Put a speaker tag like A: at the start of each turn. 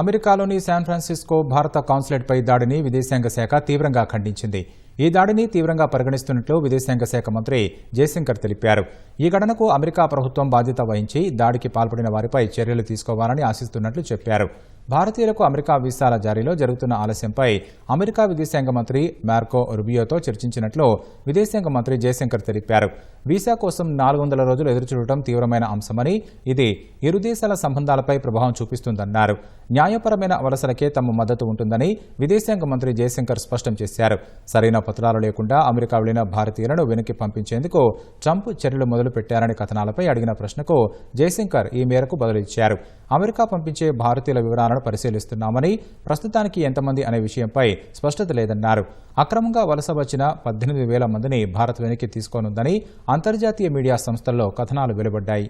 A: అమెరికాలోని San Francisco భారత కాన్సులేట్పై దాడిని విదేశాంగ శాఖ తీవ్రంగా ఖండించింది. ఈ దాడిని తీవ్రంగా పరిగణిస్తున్నట్లు విదేశాంగ శాఖ మంత్రి జయశంకర్ తెలిపారు. ఈ ఘటనకు అమెరికా ప్రభుత్వం బాధ్యత వహించి దాడికి పాల్పడిన వారిపై చర్యలు తీసుకోవాలని ఆశిస్తున్నట్లు చెప్పారు. భారతీయులకు అమెరికా వీసాల జారీలో జరుగుతున్న ఆలస్యంపై అమెరికా విదేశాంగ మంత్రి మార్కో రుబియోతో చర్చించినట్లు విదేశాంగ మంత్రి జయశంకర్ తెలిపారు. వీసా కోసం 400 రోజులు ఎదురుచూడటం తీవ్రమైన అంశమని, ఇది ఇరు దేశాల సంబంధాలపై ప్రభావం చూపిస్తుందన్నారు. న్యాయపరమైన వలసలకే తమ మద్దతు ఉంటుందని విదేశాంగ మంత్రి జయశంకర్ స్పష్టం చేశారు. సరైన పత్రాలు లేకుండా అమెరికా వెళ్లిన భారతీయులను వెనక్కి పంపించేందుకు ట్రంప్ చర్యలు మొదలుపెట్టారనే కథనాలపై అడిగిన ప్రశ్నకు జయశంకర్ ఈ మేరకు బదులిచ్చారు. అమెరికా పంపించే భారతీయుల వివరాలను పరిశీలిస్తున్నామని, ప్రస్తుతానికి ఎంతమంది అనే విషయంపై స్పష్టత లేదన్నారు. అక్రమంగా వలస వచ్చిన 18,000 మందిని భారత్ వెనక్కి తీసుకోనుందని అంతర్జాతీయ మీడియా సంస్థల్లో కథనాలు వెలువడ్డాయి.